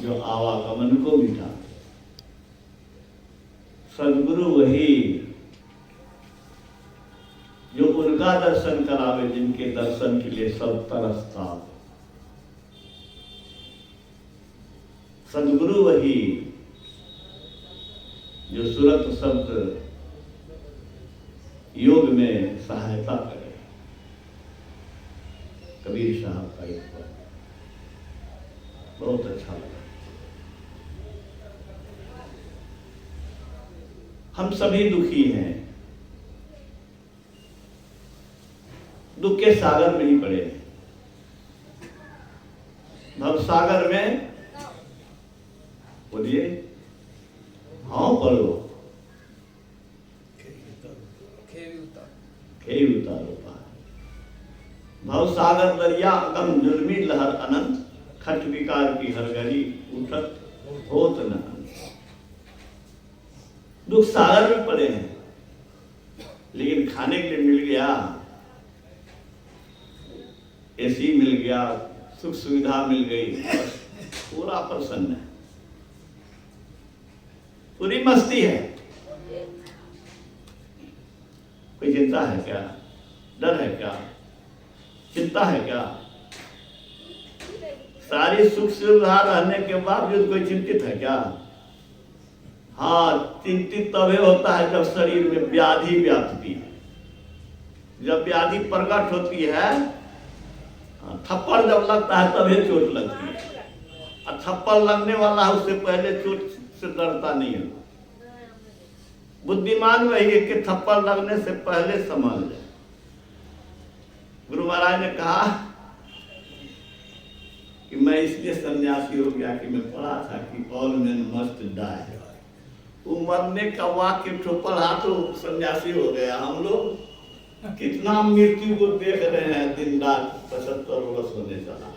जो आवागमन को मिटाते। सदगुरु वही जो उनका दर्शन करावे, जिनके दर्शन के लिए सब तरसता। सदगुरु वही जो सुरत शब्द योग में सहायता करे। कबीर साहब का एक बात बहुत अच्छा लगा। हम सभी दुखी हैं, दुख के सागर में ही पड़े हैं। भव सागर में बोलिए हाँ पढ़ो, खेई उतारो पार। भव सागर दरिया अगम जुल्मी लहर अनंत, खट विकार की हर घड़ी उठत होत न अंत। दुख सागर में पड़े हैं, लेकिन खाने के लिए मिल गया, एसी मिल गया, सुख सुविधा मिल गई, पूरा प्रसन्न है, पूरी मस्ती है। कोई चिंता है क्या? डर है क्या? चिंता है क्या? सारी सुख सुविधा रहने के बावजूद कोई चिंतित है क्या? हाँ, चिंतित तभी होता है जब शरीर में व्याधि व्यापती है, जब व्याधि प्रकट होती है। थप्पड़ जब लगता है तभी चोट लगती है, और थप्पड़ लगने वाला है उससे पहले चोट से डरता नहीं है। बुद्धिमान वही है कि थप्पड़ लगने से पहले संभल जाए। गुरु महाराज ने कहा कि मैं इसलिए सन्यासी हो गया कि मैं पढ़ा था कि ऑल मेन मस्ट डाई। वो मरने का वाक्य ठोकर हाथों सन्यासी हो गया। हम लोग कितना मृत्यु को देख रहे हैं दिन रात, 75 वर्ष होने चला,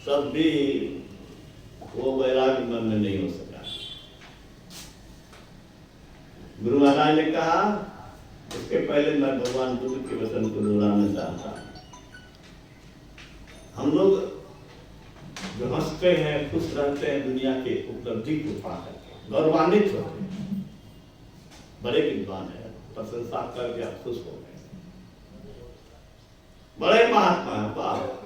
सब भी वो वैराग्य मन में नहीं हो सका। गुरु महाराज ने कहा, इसके पहले मैं भगवान बुद्ध के वचन को दोहराना चाहता। हम लोग जो हंसते हैं, खुश रहते हैं दुनिया के उपलब्धि को पाकर, गौरवान्वित होते हैं, बड़े विद्वान है, प्रशंसा करके आप खुश हो गए, बड़े महात्मा है, बाप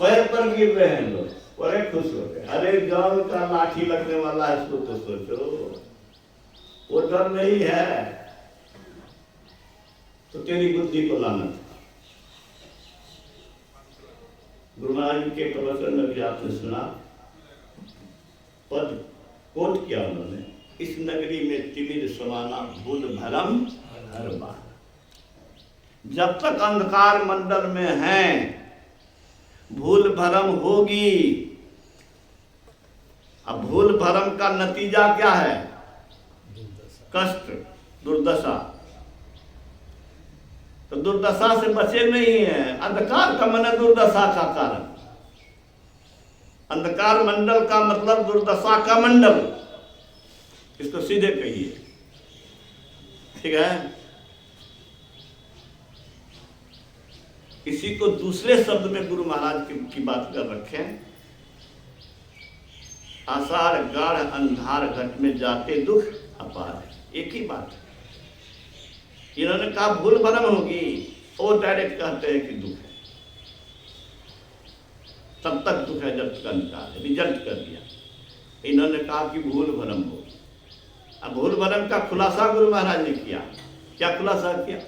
पैर पर गिर रहे हैं लोग, बड़े खुश हो गए। अरे जान का लाठी लगने वाला है, इसको तो सोचो, वो डर नहीं है तो तेरी बुद्धि को लानत। गुरु महाराज के प्रवचन में भी आपने सुना, पद कोट किया उन्होंने, इस नगरी में तिमिर समाना भूल भरम हर बार। जब तक अंधकार मंडल में हैं, भूल भरम होगी। अब भूल भरम का नतीजा क्या है? कष्ट, दुर्दशा। तो दुर्दशा से बचे नहीं है। अंधकार का मन दुर्दशा का कारण। अंधकार मंडल का मतलब दुर्दशा का मंडल, इसको सीधे कहिए, ठीक है। इसी को दूसरे शब्द में गुरु महाराज की बात कर रखें, आषाढ़ गाढ़ अंधार घट में जाते दुख अपार। एक ही बात। इन्होंने कहा भूल भरम होगी, और डायरेक्ट कहते हैं कि दुख है। तब तक दुख है जब तक अंधकार है, रिजल्ट कर दिया। इन्होंने कहा कि भूल भरम होगी। अब भूल भरम का खुलासा गुरु महाराज ने किया। क्या खुलासा किया?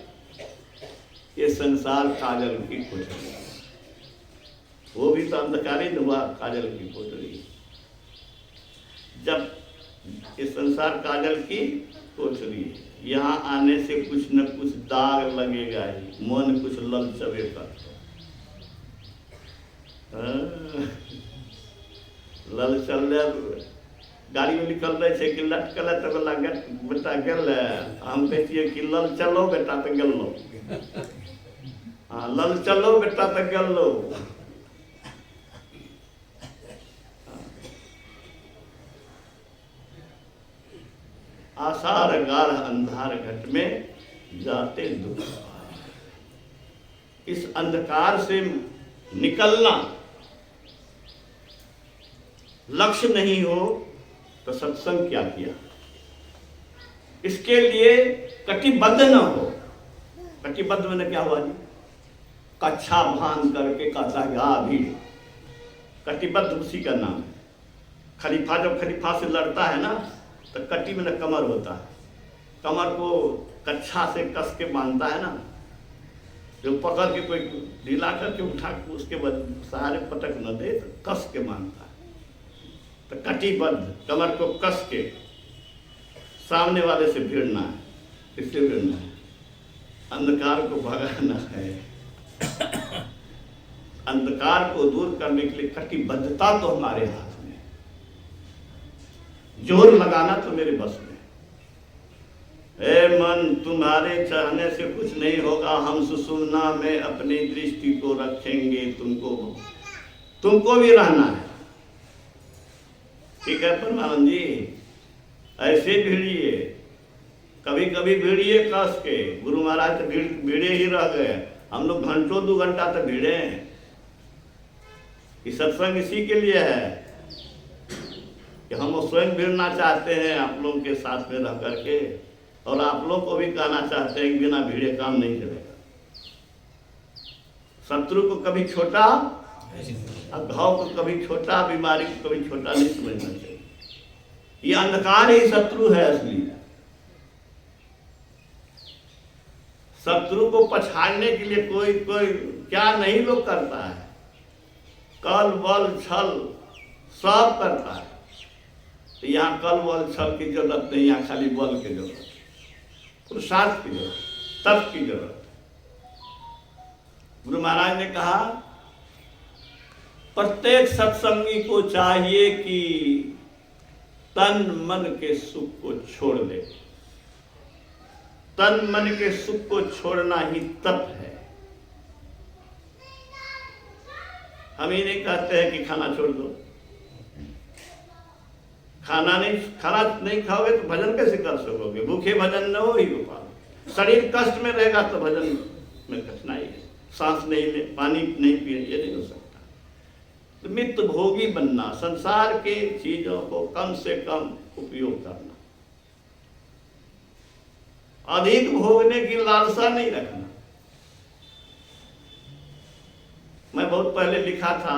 ये संसार काजल की कोठरी, वो भी तो अंधकारी हुआ, काजल की कोठरी। जब ये संसार काजल की कोठरी, यहाँ आने से कुछ न कुछ दाग लगेगा ही, मन कुछ ललचबेगा। ललचल गाड़ी में निकल रहे थे कि लटकल है तो बोला बेटा गल, हम कहते कि लल चलो बेटा तो गल लो। हाँ, लल चलो बेटा तो गल लो। आषाढ़ गाढ़ अंधार घट में जाते दुख। इस अंधकार से निकलना लक्ष्य नहीं हो तो सत्संग क्या किया। इसके लिए कटिबद्ध न हो। कटिबद्ध में क्या हुआ जी, कच्छा भान करके कहता गया भीड़, कटिबद्ध उसी का नाम है। खलीफा जब खलीफा से लड़ता है ना तो कटी में न कमर होता है, कमर को कच्छा से कस के बांधता है ना, जो पकड़ के कोई ढीला करके उठा के उसके बाद सहारे पटक न दे तो कस के बांधता है। तो कटिबद्ध, कमर को कस के सामने वाले से भिड़ना है। किससे भिड़ना है? अंधकार को भगाना है। अंधकार को दूर करने के लिए कटिबद्धता तो हमारे हाथ में, जोर लगाना तो मेरे बस में। ए मन, तुम्हारे चाहने से कुछ नहीं होगा, हम सुषुम्ना में अपनी दृष्टि को रखेंगे, तुमको भी रहना है। ठीक है परमानंद जी, ऐसे भिड़िए, कभी कभी भिड़िए कस के। गुरु महाराज तो भिड़े ही रह गए, हम लोग घंटों 2 घंटा तक भिड़े हैं। ये सत्संग इसी के लिए है कि हम स्वयं भिड़ना चाहते हैं आप लोगों के साथ में रह करके, और आप लोग को भी कहना चाहते हैं कि बिना भिड़े काम नहीं चलेगा। शत्रु को कभी छोटा, घाव को कभी छोटा, बीमारी को कभी छोटा नहीं समझना चाहिए। ये अंधकार ही शत्रु है असली। शत्रु को पछाड़ने के लिए कोई क्या नहीं लोग करता है, कल बल छल सब करता है। तो यहाँ कल बल छल की जरूरत नहीं, यहाँ खाली बल की जरूरत, पुरुषार्थ की जरूरत, तप की जरूरत। गुरु महाराज ने कहा प्रत्येक सत्संगी को चाहिए कि तन मन के सुख को छोड़ दे। तन मन के सुख को छोड़ना ही तप है। हम ही नहीं कहते हैं कि खाना छोड़ दो। खाना नहीं खाओगे तो भजन कैसे कर सकोगे? भूखे भजन न हो ही गोपाल। शरीर कष्ट में रहेगा तो भजन में कठिनाई है। सांस नहीं ले, पानी नहीं पिए, ये नहीं हो सकता। तो मित भोगी बनना, संसार के चीजों को कम से कम उपयोग करना, अधिक भोगने की लालसा नहीं रखना। मैं बहुत पहले लिखा था,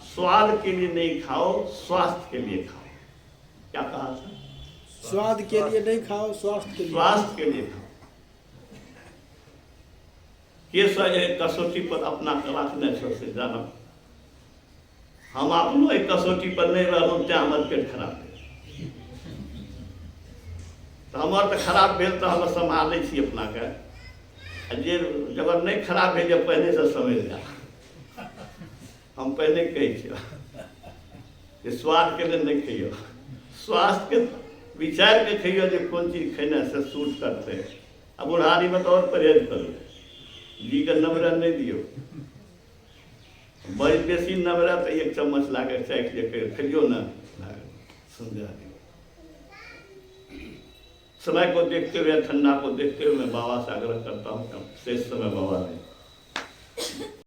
स्वाद के लिए नहीं खाओ, स्वास्थ्य के लिए खाओ। क्या कहा था? स्वाद के लिए नहीं खाओ, स्वास्थ्य के लिए। स्वास्थ्य के लिए खाओ। ये सही कसौटी पर अपना रखने से जाना। हम आप लोग एक कसौटी पर नहीं रहो, त्या हमारे पेट खराब है। तो हमारे तो खराब भेल तो हम संभाले अपना के। जे जब नहीं खराब है, जब पहले से समझ जा, हम पहले कही स्वाद के लिए नहीं खइयो, स्वास्थ्य के विचार के खइयो जो कौन चीज खाने से सूट करते हैं। अब बुढ़ारी में तो और परहेज करो, जी का नमरा नहीं दियो, बड़ी बेसी नमरा तो 1 चम्मच लाके चाक लेकर खिलियो ना, समझा दियो। समय को देखते हुए, ठंडा को देखते हुए मैं बाबा से आग्रह करता हूँ, शेष समय बाबा ने